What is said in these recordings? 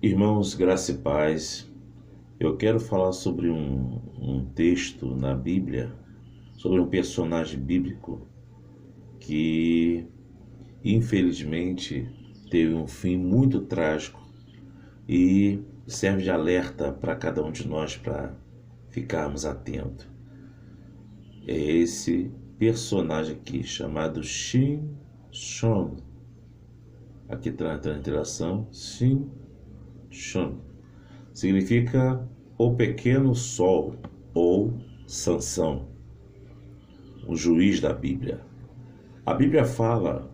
Irmãos, graça e paz. Eu quero falar sobre um texto na Bíblia, sobre um personagem bíblico que, infelizmente, teve um fim muito trágico e serve de alerta para cada um de nós para ficarmos atentos. É esse personagem aqui chamado Shimshon. Aqui está a transliteração, Shimshon. Significa o pequeno sol ou Sansão, o juiz da Bíblia. A Bíblia fala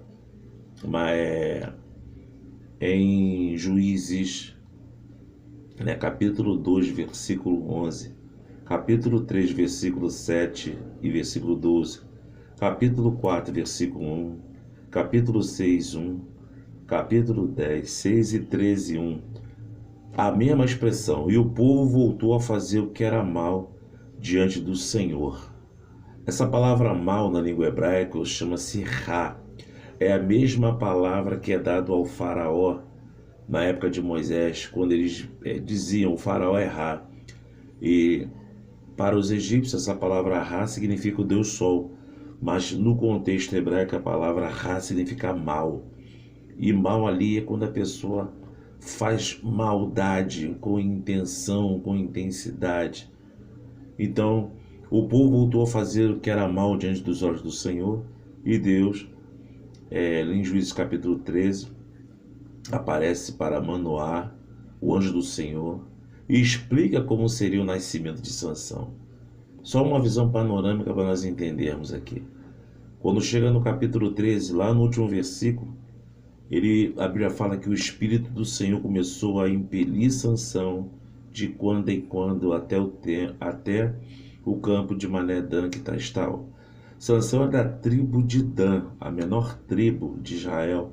em Juízes, capítulo 2, versículo 11, capítulo 3, versículo 7 e versículo 12, capítulo 4, versículo 1, capítulo 6, 1, capítulo 10, 6 e 13, 1. A mesma expressão, e o povo voltou a fazer o que era mal diante do Senhor. Essa palavra mal na língua hebraica chama-se Ra. É a mesma palavra que é dada ao faraó na época de Moisés, quando eles diziam o faraó é Ra. E para os egípcios essa palavra Ra significa o Deus Sol, mas no contexto hebraico a palavra Ra significa mal. E mal ali é quando a pessoa faz maldade com intenção, com intensidade. Então, o povo voltou a fazer o que era mal diante dos olhos do Senhor, e Deus, em Juízes capítulo 13, aparece para Manoá, o anjo do Senhor, e explica como seria o nascimento de Sansão. Só uma visão panorâmica para nós entendermos aqui. Quando chega no capítulo 13, lá no último versículo, a Bíblia fala que o Espírito do Senhor começou a impelir Sansão de quando em quando até o campo de Mané-Dan, que está. Sansão é da tribo de Dan, a menor tribo de Israel.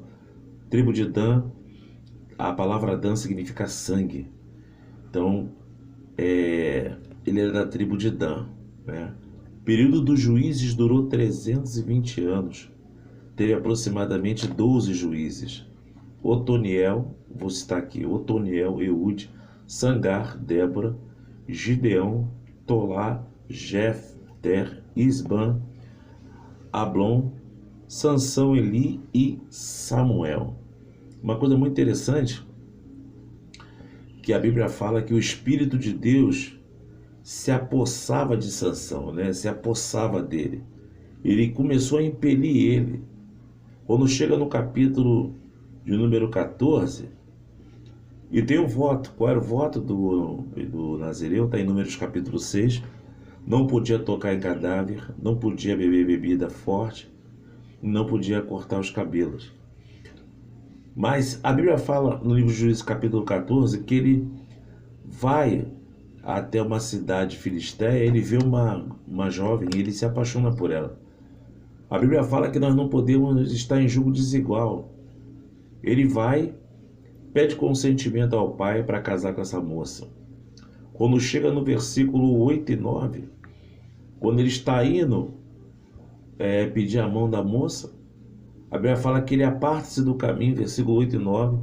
Tribo de Dan, a palavra Dan significa sangue. Então, ele era da tribo de Dan. O período dos juízes durou 320 anos. Teve aproximadamente 12 juízes. Otoniel, vou citar aqui, Otoniel, Eude, Sangar, Débora, Gideão, Tolá, Jefter, Isban, Ablon, Sansão, Eli e Samuel. Uma coisa muito interessante, que a Bíblia fala que o Espírito de Deus se apossava de Sansão, se apossava dele. Ele começou a impelir ele. Quando chega no capítulo de número 14, e tem um voto. Qual era o voto do Nazireu? Está em Números capítulo 6. Não podia tocar em cadáver, não podia beber bebida forte, não podia cortar os cabelos. Mas a Bíblia fala no livro de Juízes capítulo 14 que ele vai até uma cidade filisteia, ele vê uma jovem e ele se apaixona por ela. A Bíblia fala que nós não podemos estar em julgo desigual. Ele vai, pede consentimento ao pai para casar com essa moça. Quando chega no versículo 8 e 9, quando ele está indo pedir a mão da moça, a Bíblia fala que ele aparta-se do caminho, versículo 8 e 9,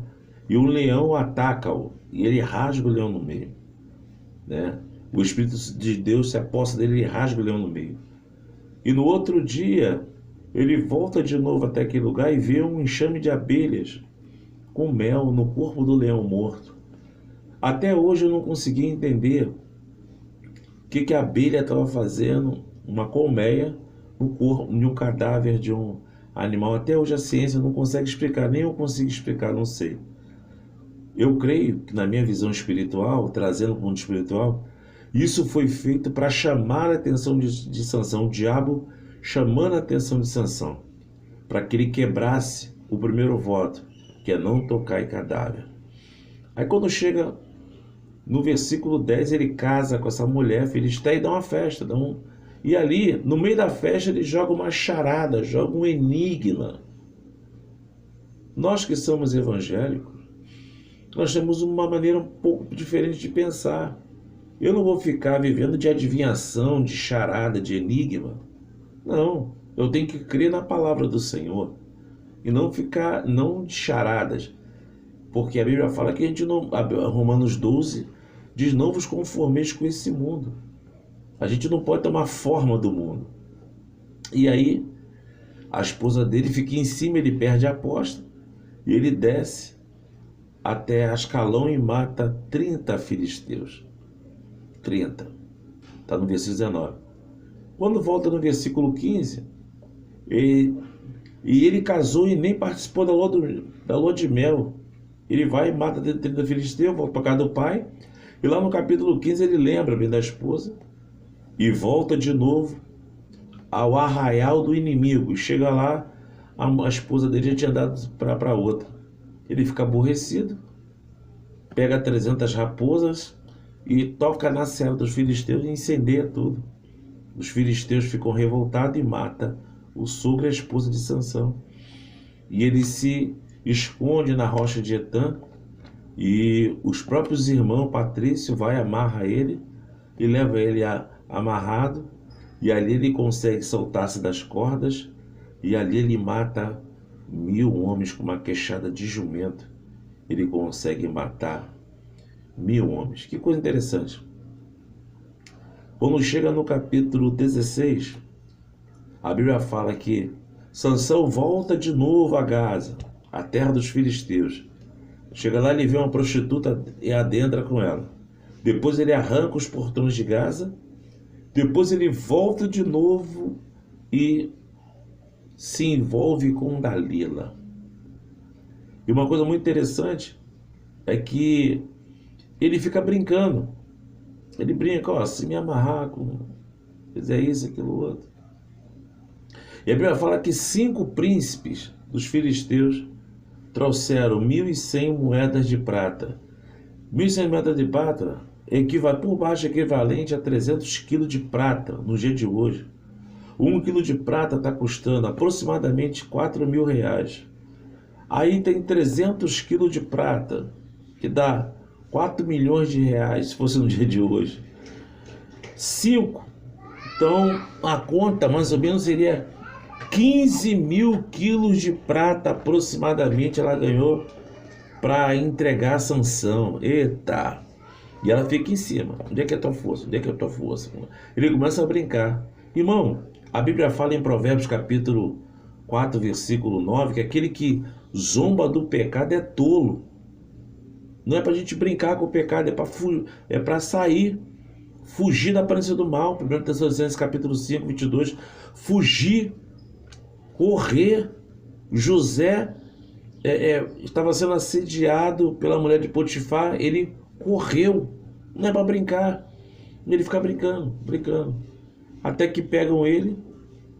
e o leão ataca-o, e ele rasga o leão no meio. O Espírito de Deus se aposta dele e rasga o leão no meio. E no outro dia, ele volta de novo até aquele lugar e vê um enxame de abelhas com mel no corpo do leão morto. Até hoje eu não consegui entender o que a abelha estava fazendo, uma colmeia, no corpo de um cadáver de um animal. Até hoje a ciência não consegue explicar, nem eu consigo explicar, não sei. Eu creio que na minha visão espiritual, trazendo para o mundo espiritual, isso foi feito para chamar a atenção de Sansão, o diabo chamando a atenção de Sansão, para que ele quebrasse o primeiro voto, que é não tocar em cadáver. Aí quando chega no versículo 10, ele casa com essa mulher filisteia e dá uma festa. E ali, no meio da festa, ele joga uma charada, joga um enigma. Nós que somos evangélicos, nós temos uma maneira um pouco diferente de pensar. Eu não vou ficar vivendo de adivinhação, de charada, de enigma. Não, eu tenho que crer na palavra do Senhor e não ficar, não de charadas. Porque a Bíblia fala que a gente não... Romanos 12 diz: não vos conformeis com esse mundo. A gente não pode tomar forma do mundo. E aí, a esposa dele fica em cima, ele perde a aposta, e ele desce até Ascalão e mata 30 filisteus. 30. Está no versículo 19. Quando volta no versículo 15, ele casou e nem participou da lua de mel. Ele vai e mata 30 filisteus, volta para casa do pai, e lá no capítulo 15 ele lembra bem da esposa, e volta de novo ao arraial do inimigo. E chega lá, a esposa dele já tinha dado para outra. Ele fica aborrecido, pega 300 raposas e toca na cela dos filisteus e incendeia tudo. Os filisteus ficam revoltados e matam o sogro e a esposa de Sansão. E ele se esconde na rocha de Etã, e os próprios irmãos, Patrício, vai, amarra ele e leva ele amarrado, e ali ele consegue soltar-se das cordas, e ali ele mata 1000 homens com uma queixada de jumento. Ele consegue matar 1000 homens. Que coisa interessante. Quando chega no capítulo 16, a Bíblia fala que Sansão volta de novo a Gaza, a terra dos filisteus. Chega lá, ele vê uma prostituta e adentra com ela. Depois ele arranca os portões de Gaza. Depois ele volta de novo e se envolve com Dalila. E uma coisa muito interessante é que ele fica brincando. Ele brinca: ó, se me amarrar com... fizer isso, aquilo, outro. E a Bíblia fala que 5 príncipes dos filisteus trouxeram 1.100 moedas de prata. 1.100 moedas de prata por baixo equivalente a 300 quilos de prata no dia de hoje. 1 quilo de prata está custando aproximadamente 4.000 reais. Aí tem 300 quilos de prata, que dá 4 milhões de reais, se fosse no dia de hoje. 5. Então, a conta mais ou menos seria 15.000 quilos de prata aproximadamente ela ganhou para entregar a Sansão. Eita! E ela fica em cima. Onde é que é a tua força? Onde é que é a tua força? Ele começa a brincar. Irmão, a Bíblia fala em Provérbios capítulo 4, versículo 9, que aquele que zomba do pecado é tolo. Não é para a gente brincar com o pecado, é para sair, fugir da aparência do mal. 1 Tessalonicenses capítulo 5, 22. Fugir, correr. José estava sendo assediado pela mulher de Potifar, ele correu. Não é para brincar. Ele fica brincando. Até que pegam ele,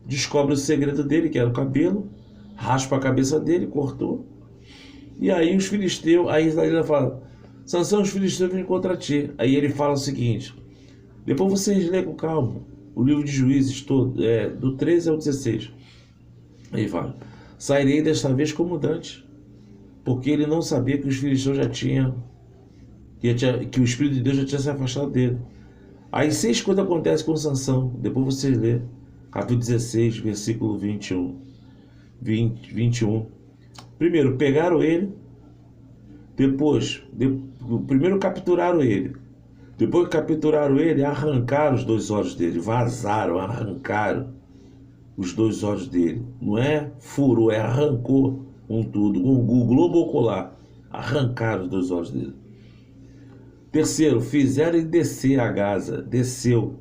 descobre o segredo dele, que era o cabelo, raspa a cabeça dele, cortou. E aí os filisteus, aí Israel fala: Sansão, os filisteus vêm contra ti. Aí ele fala o seguinte, depois vocês lêem com calma o livro de Juízes todo, do 13 ao 16. Aí fala: sairei desta vez como dantes, porque ele não sabia que os filisteus que o Espírito de Deus já tinha se afastado dele. Aí 6 coisas acontecem com Sansão, depois vocês lêem, capítulo 16, versículo 21. Primeiro, pegaram ele, primeiro capturaram ele, depois que capturaram ele, arrancaram os 2 olhos dele, vazaram, arrancaram os 2 olhos dele, não é furou, arrancou com tudo, com o globo ocular, arrancaram os 2 olhos dele. Terceiro, fizeram ele descer a Gaza, desceu.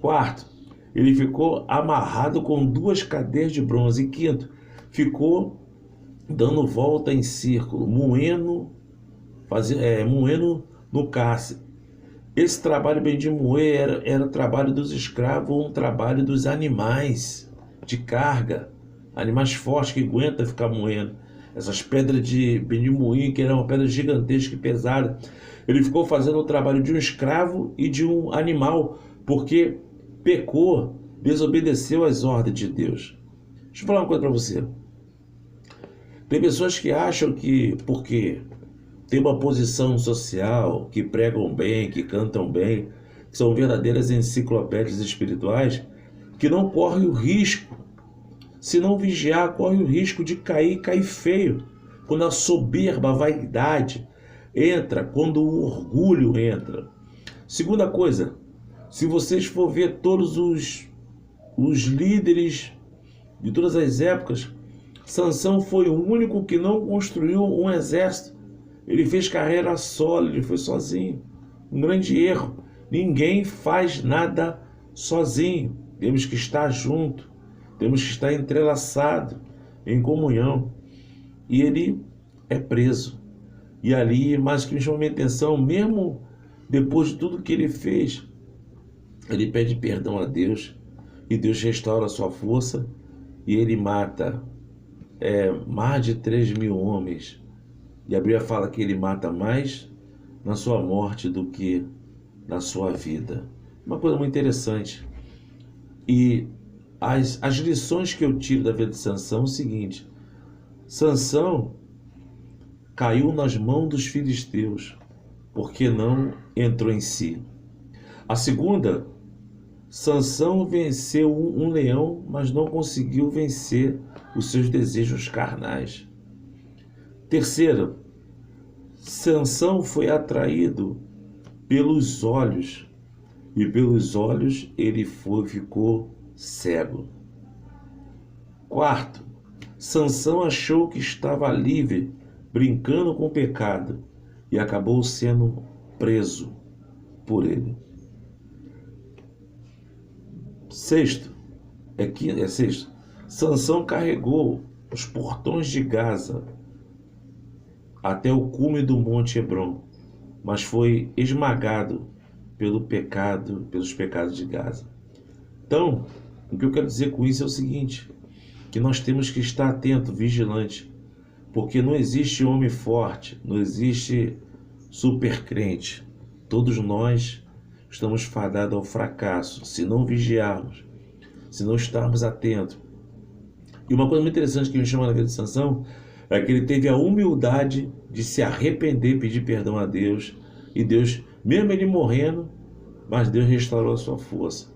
Quarto, ele ficou amarrado com 2 cadeias de bronze. E quinto, ficou dando volta em círculo, moendo no cárcere. Esse trabalho bem de moer era trabalho dos escravos ou um trabalho dos animais de carga, animais fortes que aguentam ficar moendo. Essas pedras de moinho, que era uma pedra gigantesca e pesada. Ele ficou fazendo o trabalho de um escravo e de um animal, porque pecou, desobedeceu às ordens de Deus. Deixa eu falar uma coisa para você. Tem pessoas que acham que porque tem uma posição social, que pregam bem, que cantam bem, que são verdadeiras enciclopédias espirituais, que não corre o risco, se não vigiar, corre o risco de cair feio. quando a soberba, a vaidade entra, quando o orgulho entra. Segunda coisa, se vocês for ver todos os líderes de todas as épocas, Sansão foi o único que não construiu um exército. Ele fez carreira solo, ele foi sozinho. Um grande erro. Ninguém faz nada sozinho. Temos que estar junto, temos que estar entrelaçado, em comunhão. E ele é preso. E ali, mais que me chamou a minha atenção, mesmo depois de tudo que ele fez, ele pede perdão a Deus, e Deus restaura a sua força, e ele mata mais de 3.000 homens. E a Bíblia fala que ele mata mais na sua morte do que na sua vida. Uma coisa muito interessante. E as lições que eu tiro da vida de Sansão é o seguinte: Sansão caiu nas mãos dos filisteus porque não entrou em si. A segunda, Sansão venceu um leão, mas não conseguiu vencer os seus desejos carnais. Terceira, Sansão foi atraído pelos olhos, e pelos olhos ele ficou cego. Quarto, Sansão achou que estava livre, brincando com o pecado, e acabou sendo preso por ele. Sexto, Sansão carregou os portões de Gaza até o cume do Monte Hebron, mas foi esmagado pelos pecados de Gaza. Então, o que eu quero dizer com isso é o seguinte: que nós temos que estar atento, vigilante, porque não existe homem forte, não existe super crente. Todos nós estamos fadados ao fracasso se não vigiarmos, se não estarmos atentos. E uma coisa muito interessante que me chama na vida de Sansão é que ele teve a humildade de se arrepender, pedir perdão a Deus, e Deus, mesmo ele morrendo, mas Deus restaurou a sua força.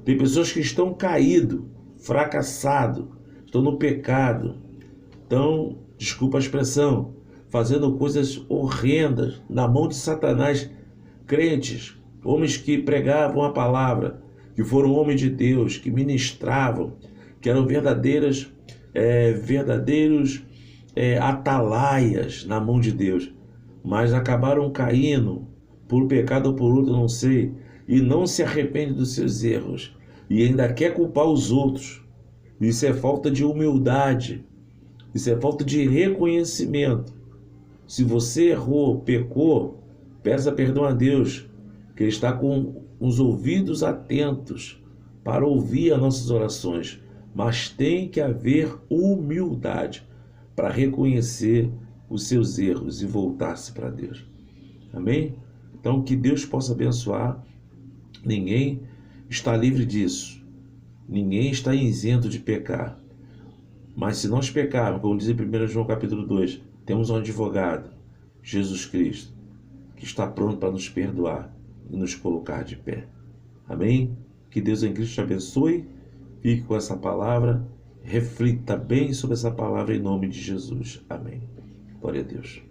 Tem pessoas que estão caídos, fracassados, estão no pecado, estão, desculpa a expressão, fazendo coisas horrendas na mão de Satanás. Crentes, homens que pregavam a palavra, que foram homens de Deus, que ministravam, que eram verdadeiros atalaias na mão de Deus, mas acabaram caindo por pecado ou por outro, não sei, e não se arrepende dos seus erros, e ainda quer culpar os outros. Isso é falta de humildade, isso é falta de reconhecimento. Se você errou, pecou, peça perdão a Deus, que Ele está com os ouvidos atentos para ouvir as nossas orações, mas tem que haver humildade para reconhecer os seus erros e voltar-se para Deus. Amém? Então, que Deus possa abençoar. Ninguém está livre disso. Ninguém está isento de pecar. Mas se nós pecarmos, como diz em 1 João capítulo 2, temos um advogado, Jesus Cristo, que está pronto para nos perdoar e nos colocar de pé. Amém? Que Deus em Cristo te abençoe. Fique com essa palavra. Reflita bem sobre essa palavra em nome de Jesus. Amém. Glória a Deus.